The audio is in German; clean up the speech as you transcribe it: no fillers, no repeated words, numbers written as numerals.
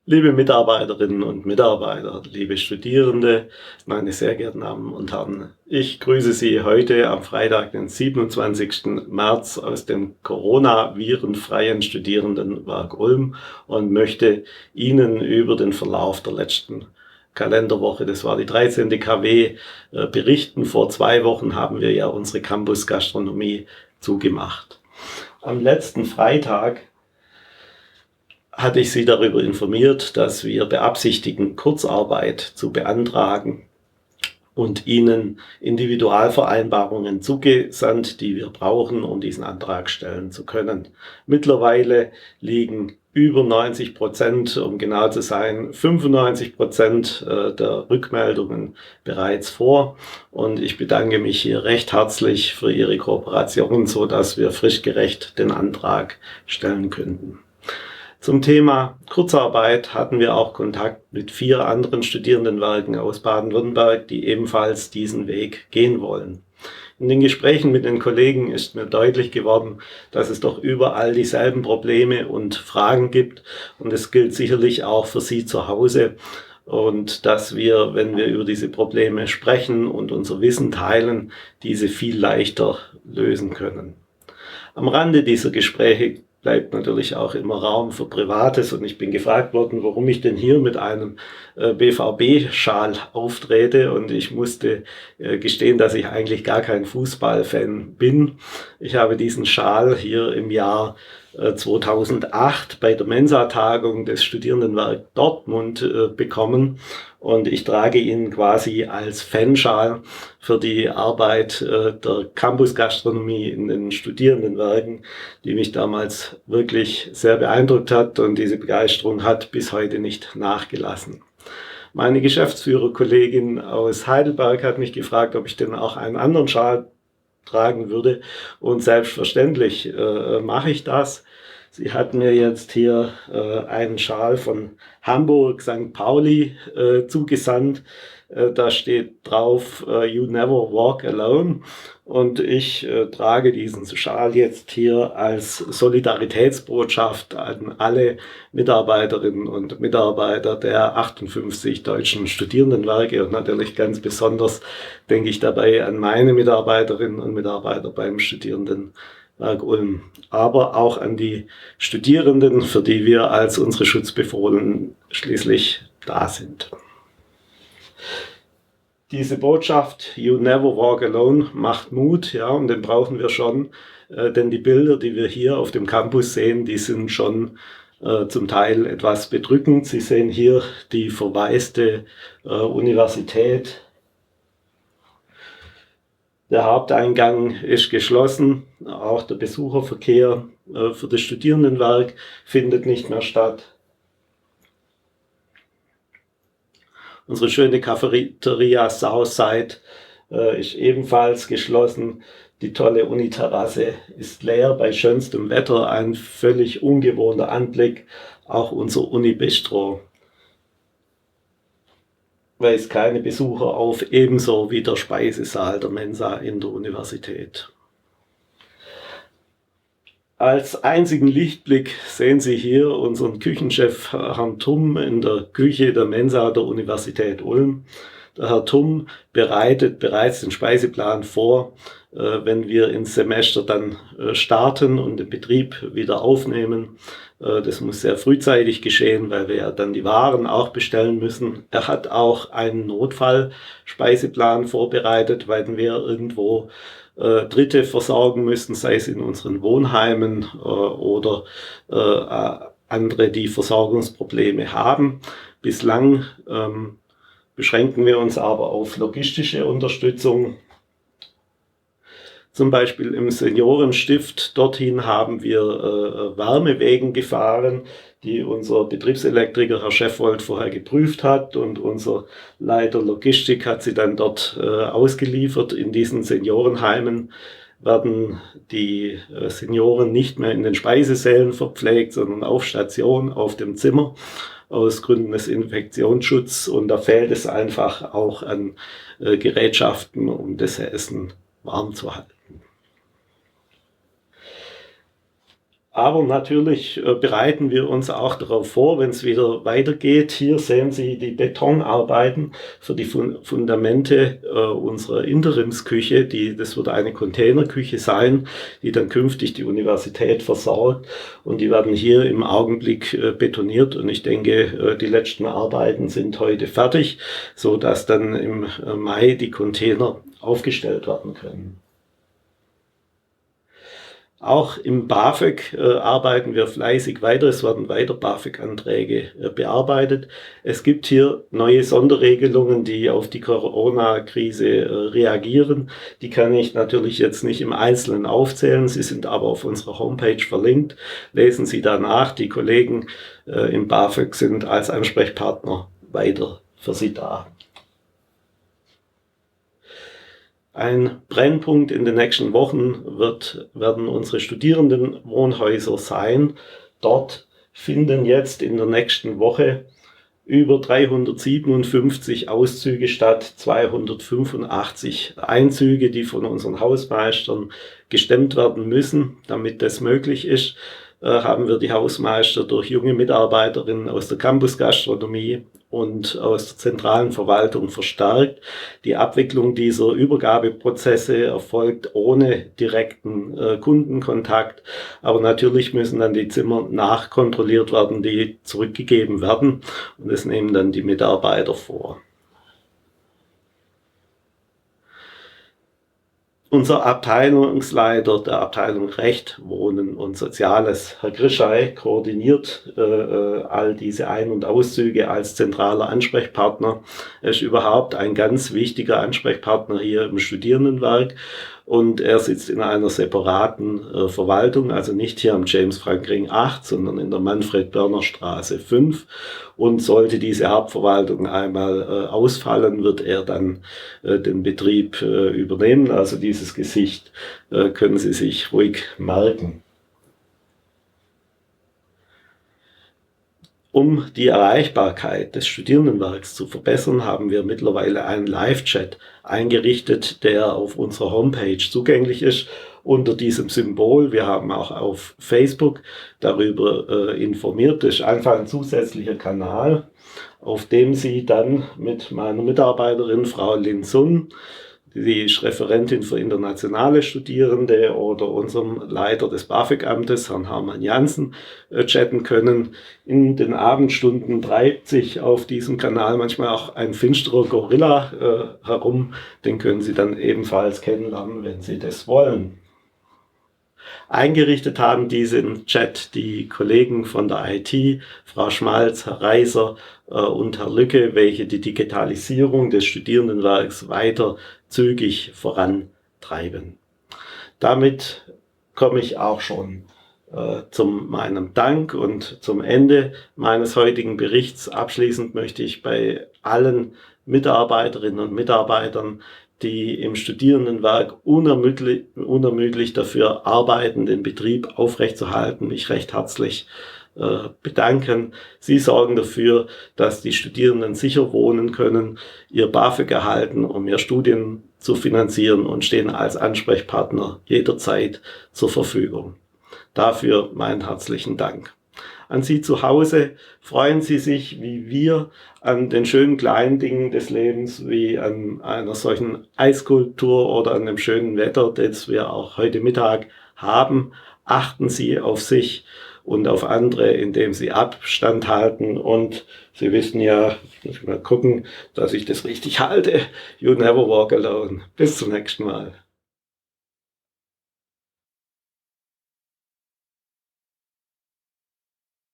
Liebe Mitarbeiterinnen und Mitarbeiter, liebe Studierende, meine sehr geehrten Damen und Herren, ich grüße Sie heute am Freitag, den 27. März aus dem Corona-virenfreien Studierendenwerk Ulm und möchte Ihnen über den Verlauf der letzten Kalenderwoche, das war die 13. KW, berichten. Vor 2 Wochen haben wir ja unsere Campus-Gastronomie zugemacht. Am letzten Freitag hatte ich Sie darüber informiert, dass wir beabsichtigen, Kurzarbeit zu beantragen und Ihnen Individualvereinbarungen zugesandt, die wir brauchen, um diesen Antrag stellen zu können. Mittlerweile liegen über 90%, um genau zu sein, 95% der Rückmeldungen bereits vor. Und ich bedanke mich hier recht herzlich für Ihre Kooperation, so dass wir fristgerecht den Antrag stellen könnten. Zum Thema Kurzarbeit hatten wir auch Kontakt mit 4 anderen Studierendenwerken aus Baden-Württemberg, die ebenfalls diesen Weg gehen wollen. In den Gesprächen mit den Kollegen ist mir deutlich geworden, dass es doch überall dieselben Probleme und Fragen gibt, und es gilt sicherlich auch für Sie zu Hause, und dass wir, wenn wir über diese Probleme sprechen und unser Wissen teilen, diese viel leichter lösen können. Am Rande dieser Gespräche bleibt natürlich auch immer Raum für Privates, und ich bin gefragt worden, warum ich denn hier mit einem BVB-Schal auftrete, und ich musste gestehen, dass ich eigentlich gar kein Fußballfan bin. Ich habe diesen Schal hier im Jahr 2008 bei der Mensa-Tagung des Studierendenwerk Dortmund bekommen, und ich trage ihn quasi als Fanschal für die Arbeit der Campus-Gastronomie in den Studierendenwerken, die mich damals wirklich sehr beeindruckt hat, und diese Begeisterung hat bis heute nicht nachgelassen. Meine Geschäftsführerkollegin aus Heidelberg hat mich gefragt, ob ich denn auch einen anderen Schal tragen würde, und selbstverständlich mache ich das. Sie hat mir jetzt hier einen Schal von Hamburg St. Pauli zugesandt. Da steht drauf, You never walk alone, und ich trage diesen Schal jetzt hier als Solidaritätsbotschaft an alle Mitarbeiterinnen und Mitarbeiter der 58 deutschen Studierendenwerke, und natürlich ganz besonders denke ich dabei an meine Mitarbeiterinnen und Mitarbeiter beim Studierendenwerk Ulm, aber auch an die Studierenden, für die wir als unsere Schutzbefohlenen schließlich da sind. Diese Botschaft, You never walk alone, macht Mut, ja, und den brauchen wir schon, denn die Bilder, die wir hier auf dem Campus sehen, die sind schon zum Teil etwas bedrückend. Sie sehen hier die verwaiste Universität. Der Haupteingang ist geschlossen, auch der Besucherverkehr für das Studierendenwerk findet nicht mehr statt. Unsere schöne Cafeteria Southside ist ebenfalls geschlossen. Die tolle Uniterrasse ist leer, bei schönstem Wetter ein völlig ungewohnter Anblick. Auch unser Unibistro weist keine Besucher auf, ebenso wie der Speisesaal der Mensa in der Universität. Als einzigen Lichtblick sehen Sie hier unseren Küchenchef Herrn Tumm in der Küche der Mensa der Universität Ulm. Der Herr Tumm bereitet bereits den Speiseplan vor, wenn wir ins Semester dann starten und den Betrieb wieder aufnehmen. Das muss sehr frühzeitig geschehen, weil wir ja dann die Waren auch bestellen müssen. Er hat auch einen Notfallspeiseplan vorbereitet, weil wir irgendwo Dritte versorgen müssen, sei es in unseren Wohnheimen oder andere, die Versorgungsprobleme haben. Bislang beschränken wir uns aber auf logistische Unterstützung. Zum Beispiel im Seniorenstift, dorthin haben wir Wärmewegen gefahren, die unser Betriebselektriker Herr Scheffold vorher geprüft hat, und unser Leiter Logistik hat sie dann dort ausgeliefert. In diesen Seniorenheimen werden die Senioren nicht mehr in den Speisesälen verpflegt, sondern auf Station, auf dem Zimmer, aus Gründen des Infektionsschutzes, und da fehlt es einfach auch an Gerätschaften, um das Essen warm zu halten. Aber natürlich bereiten wir uns auch darauf vor, wenn es wieder weitergeht. Hier sehen Sie die Betonarbeiten für die Fundamente unserer Interimsküche. Das wird eine Containerküche sein, die dann künftig die Universität versorgt. Und die werden hier im Augenblick betoniert. Und ich denke, die letzten Arbeiten sind heute fertig, so dass dann im Mai die Container aufgestellt werden können. Auch im BAföG arbeiten wir fleißig weiter. Es werden weiter BAföG-Anträge bearbeitet. Es gibt hier neue Sonderregelungen, die auf die Corona-Krise reagieren. Die kann ich natürlich jetzt nicht im Einzelnen aufzählen. Sie sind aber auf unserer Homepage verlinkt. Lesen Sie danach. Die Kollegen im BAföG sind als Ansprechpartner weiter für Sie da. Ein Brennpunkt in den nächsten Wochen werden unsere Studierendenwohnhäuser sein. Dort finden jetzt in der nächsten Woche über 357 Auszüge statt, 285 Einzüge, die von unseren Hausmeistern gestemmt werden müssen. Damit das möglich ist, haben wir die Hausmeister durch junge Mitarbeiterinnen aus der Campusgastronomie und aus der zentralen Verwaltung verstärkt. Die Abwicklung dieser Übergabeprozesse erfolgt ohne direkten Kundenkontakt, aber natürlich müssen dann die Zimmer nachkontrolliert werden, die zurückgegeben werden, und das nehmen dann die Mitarbeiter vor. Unser Abteilungsleiter der Abteilung Recht, Wohnen und Soziales, Herr Grischei, koordiniert all diese Ein- und Auszüge als zentraler Ansprechpartner. Er ist überhaupt ein ganz wichtiger Ansprechpartner hier im Studierendenwerk. Und er sitzt in einer separaten Verwaltung, also nicht hier am James-Frank-Ring 8, sondern in der Manfred-Börner-Straße 5. Und sollte diese Hauptverwaltung einmal ausfallen, wird er dann den Betrieb übernehmen. Also dieses Gesicht können Sie sich ruhig merken. Um die Erreichbarkeit des Studierendenwerks zu verbessern, haben wir mittlerweile einen Live-Chat eingerichtet, der auf unserer Homepage zugänglich ist unter diesem Symbol. Wir haben auch auf Facebook darüber informiert. Das ist einfach ein zusätzlicher Kanal, auf dem Sie dann mit meiner Mitarbeiterin Frau Lin Sun, die ist Referentin für internationale Studierende, oder unserem Leiter des BAföG-Amtes, Herrn Hermann Jansen, chatten können. In den Abendstunden treibt sich auf diesem Kanal manchmal auch ein finsterer Gorilla herum. Den können Sie dann ebenfalls kennenlernen, wenn Sie das wollen. Eingerichtet haben diesen Chat die Kollegen von der IT, Frau Schmalz, Herr Reiser und Herr Lücke, welche die Digitalisierung des Studierendenwerks weiter zügig vorantreiben. Damit komme ich auch schon zu meinem Dank und zum Ende meines heutigen Berichts. Abschließend möchte ich bei allen Mitarbeiterinnen und Mitarbeitern, die im Studierendenwerk unermüdlich dafür arbeiten, den Betrieb aufrechtzuerhalten, mich recht herzlich bedanken. Sie sorgen dafür, dass die Studierenden sicher wohnen können, ihr BAföG erhalten, um ihr Studien zu finanzieren, und stehen als Ansprechpartner jederzeit zur Verfügung. Dafür meinen herzlichen Dank. An Sie zu Hause, freuen Sie sich wie wir an den schönen kleinen Dingen des Lebens, wie an einer solchen Eiskulptur oder an dem schönen Wetter, das wir auch heute Mittag haben. Achten Sie auf sich und auf andere, indem Sie Abstand halten. Und Sie wissen ja, ich muss mal gucken, dass ich das richtig halte. You never walk alone. Bis zum nächsten Mal.